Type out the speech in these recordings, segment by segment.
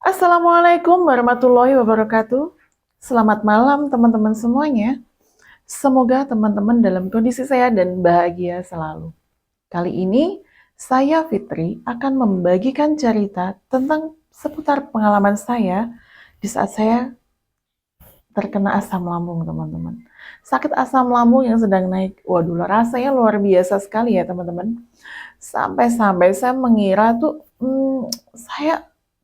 Assalamualaikum warahmatullahi wabarakatuh. Selamat malam teman-teman semuanya. Semoga teman-teman dalam kondisi sehat dan bahagia selalu. Kali ini saya Fitri akan membagikan cerita tentang seputar pengalaman saya di saat saya terkena asam lambung, teman-teman. Sakit asam lambung yang sedang naik. Waduh, rasanya luar biasa sekali ya, teman-teman. Sampai-sampai saya mengira tuh, saya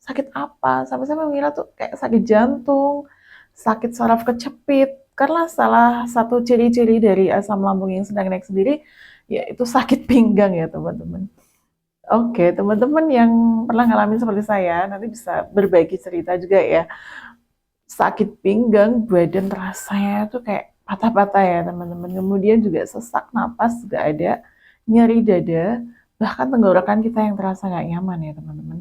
sakit apa? Sampai saya mengira tuh kayak sakit jantung, sakit saraf kecepit. Karena salah satu ciri-ciri dari asam lambung yang sedang naik sendiri, yaitu sakit pinggang ya, teman-teman. Oke, teman-teman yang pernah ngalamin seperti saya, nanti bisa berbagi cerita juga ya. Sakit pinggang, badan rasanya tuh kayak patah-patah ya teman-teman. Kemudian juga sesak napas juga ada, nyeri dada, bahkan tenggorokan kita yang terasa nggak nyaman ya teman-teman.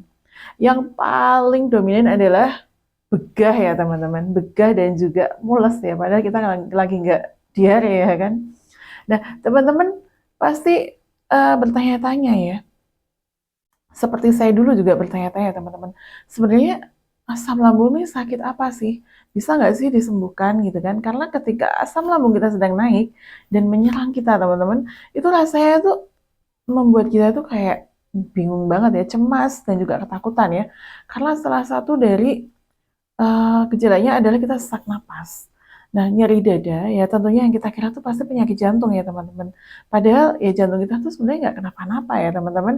Yang paling dominan adalah begah ya teman-teman, begah dan juga mules ya, padahal kita lagi nggak diare ya kan. Nah teman-teman pasti bertanya-tanya ya, seperti saya dulu juga bertanya-tanya teman-teman, sebenarnya asam lambung ini sakit apa sih? Bisa nggak sih disembuhkan gitu kan? Karena ketika asam lambung kita sedang naik dan menyerang kita teman-teman, itu rasanya tuh membuat kita tuh kayak bingung banget ya, cemas dan juga ketakutan ya. Karena salah satu dari gejalanya adalah kita sesak napas. Nah, nyeri dada ya tentunya yang kita kira tuh pasti penyakit jantung ya teman-teman. Padahal ya jantung kita tuh sebenarnya nggak kenapa-napa ya teman-teman.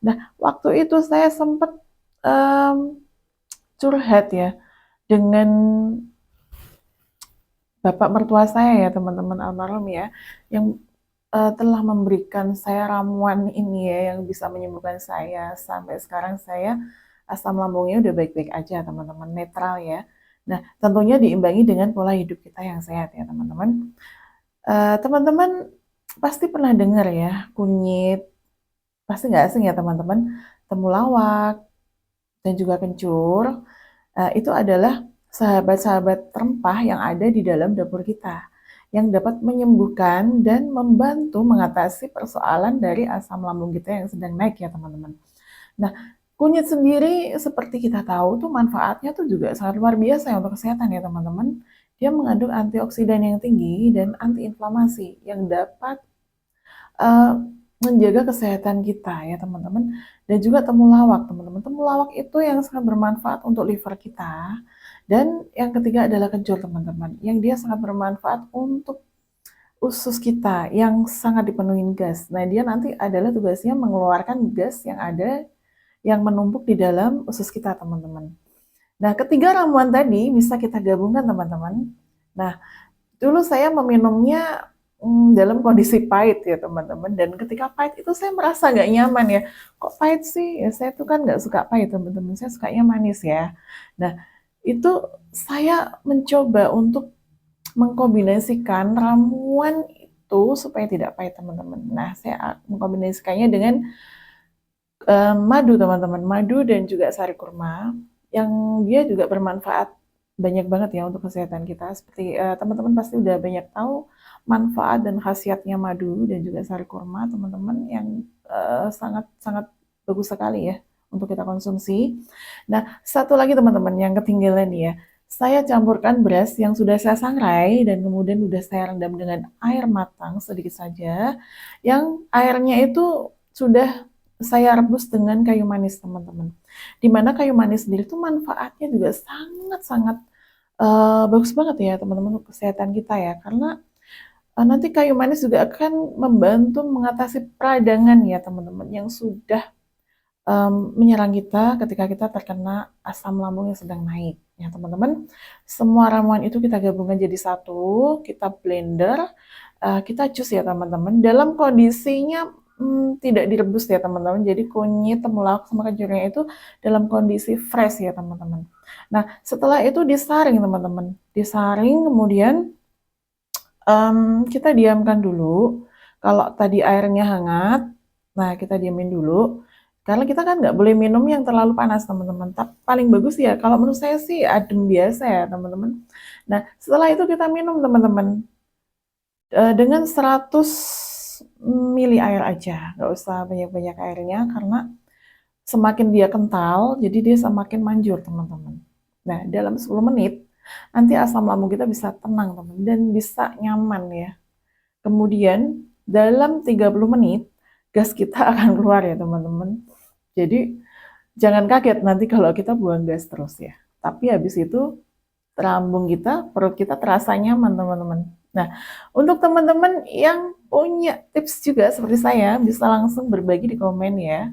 Nah, waktu itu saya sempat um, curhat ya dengan bapak mertua saya ya teman-teman almarhum ya, yang telah memberikan saya ramuan ini ya yang bisa menyembuhkan saya sampai sekarang saya asam lambungnya udah baik-baik aja teman-teman, netral ya. Nah, tentunya diimbangi dengan pola hidup kita yang sehat ya teman-teman. Teman-teman pasti pernah dengar ya kunyit, pasti nggak asing ya teman-teman, temulawak dan juga kencur. Itu adalah sahabat-sahabat rempah yang ada di dalam dapur kita yang dapat menyembuhkan dan membantu mengatasi persoalan dari asam lambung kita yang sedang naik ya teman-teman. Nah, kunyit sendiri seperti kita tahu tuh manfaatnya tuh juga sangat luar biasa ya untuk kesehatan ya teman-teman. Dia mengandung antioksidan yang tinggi dan antiinflamasi yang dapat uh, menjaga kesehatan kita ya teman-teman. Dan juga temulawak teman-teman. Temulawak itu yang sangat bermanfaat untuk liver kita. Dan yang ketiga adalah kencur teman-teman, yang dia sangat bermanfaat untuk usus kita yang sangat dipenuhi gas. Nah, dia nanti adalah tugasnya mengeluarkan gas yang ada yang menumpuk di dalam usus kita, teman-teman. Nah, ketiga ramuan tadi bisa kita gabungkan, teman-teman. Nah, dulu saya meminumnya dalam kondisi pahit ya, teman-teman. Dan ketika pahit itu saya merasa nggak nyaman ya. Kok pahit sih? Ya, saya tuh kan nggak suka pahit, teman-teman. Saya sukanya manis ya. Nah, itu saya mencoba untuk mengkombinasikan ramuan itu supaya tidak pahit teman-teman. Nah, saya mengkombinasikannya dengan madu teman-teman, madu dan juga sari kurma yang dia juga bermanfaat banyak banget ya untuk kesehatan kita. Seperti teman-teman pasti udah banyak tahu manfaat dan khasiatnya madu dan juga sari kurma teman-teman yang sangat-sangat bagus sekali ya untuk kita konsumsi. Nah, satu lagi teman-teman yang ketinggalan ya. Saya campurkan beras yang sudah saya sangrai dan kemudian sudah saya rendam dengan air matang sedikit saja. Yang airnya itu sudah saya rebus dengan kayu manis teman-teman. Dimana kayu manis sendiri itu manfaatnya juga sangat-sangat bagus banget ya teman-teman untuk kesehatan kita ya. Karena nanti kayu manis juga akan membantu mengatasi peradangan ya teman-teman yang sudah menyerang kita ketika kita terkena asam lambung yang sedang naik. Ya teman-teman, semua ramuan itu kita gabungkan jadi satu, kita blender, kita jus ya teman-teman. Dalam kondisinya tidak direbus ya teman-teman. Jadi kunyit, temulawak sama kencurnya itu dalam kondisi fresh ya teman-teman. Nah setelah itu disaring teman-teman, disaring kemudian kita diamkan dulu. Kalau tadi airnya hangat, nah kita diamin dulu. Karena kita kan nggak boleh minum yang terlalu panas teman-teman. Tapi paling bagus ya, kalau menurut saya sih adem biasa ya teman-teman. Nah setelah itu kita minum teman-teman dengan 100 mili air aja, nggak usah banyak-banyak airnya karena semakin dia kental, jadi dia semakin manjur, teman-teman. Nah, dalam 10 menit, nanti asam lambung kita bisa tenang, teman, dan bisa nyaman ya. Kemudian, dalam 30 menit, gas kita akan keluar ya, teman-teman. Jadi, jangan kaget nanti kalau kita buang gas terus ya. Tapi habis itu, lambung kita, perut kita terasa nyaman, teman-teman. Nah, untuk teman-teman yang punya tips juga seperti saya, bisa langsung berbagi di komen ya.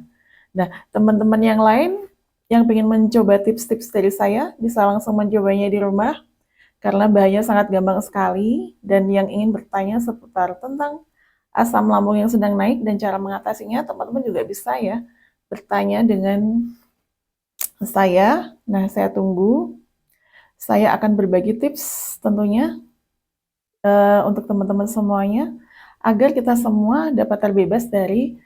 Nah, teman-teman yang lain yang ingin mencoba tips-tips dari saya, bisa langsung mencobanya di rumah, karena bahannya sangat gampang sekali, dan yang ingin bertanya seputar tentang asam lambung yang sedang naik dan cara mengatasinya, teman-teman juga bisa ya bertanya dengan saya. Nah, saya tunggu. Saya akan berbagi tips tentunya untuk teman-teman semuanya, agar kita semua dapat terbebas dari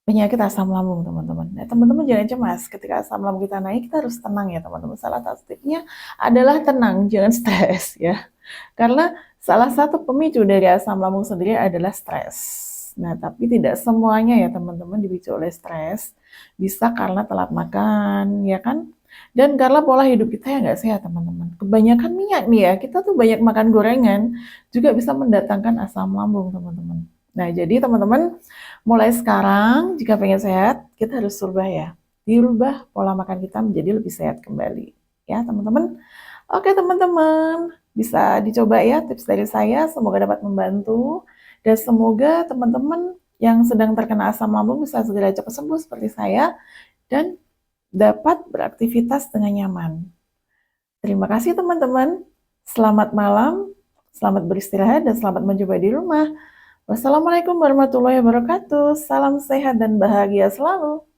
penyakit asam lambung, teman-teman. Nah, teman-teman jangan cemas ketika asam lambung kita naik, kita harus tenang ya, teman-teman. Salah satu tipsnya adalah tenang, jangan stres ya. Karena salah satu pemicu dari asam lambung sendiri adalah stres. Nah, tapi tidak semuanya ya, teman-teman, dipicu oleh stres. Bisa karena telat makan, ya kan? Dan karena pola hidup kita yang nggak sehat, teman-teman. Kebanyakan minyak nih ya, kita tuh banyak makan gorengan, juga bisa mendatangkan asam lambung, teman-teman. Nah, jadi teman-teman, mulai sekarang, jika pengen sehat, kita harus rubah ya. Dirubah pola makan kita menjadi lebih sehat kembali. Ya, teman-teman. Oke, teman-teman. Bisa dicoba ya tips dari saya, semoga dapat membantu. Dan semoga teman-teman yang sedang terkena asam lambung bisa segera cepat sembuh seperti saya, dan dapat beraktivitas dengan nyaman. Terima kasih teman-teman. Selamat malam, selamat beristirahat, dan selamat mencoba di rumah. Wassalamualaikum warahmatullahi wabarakatuh. Salam sehat dan bahagia selalu.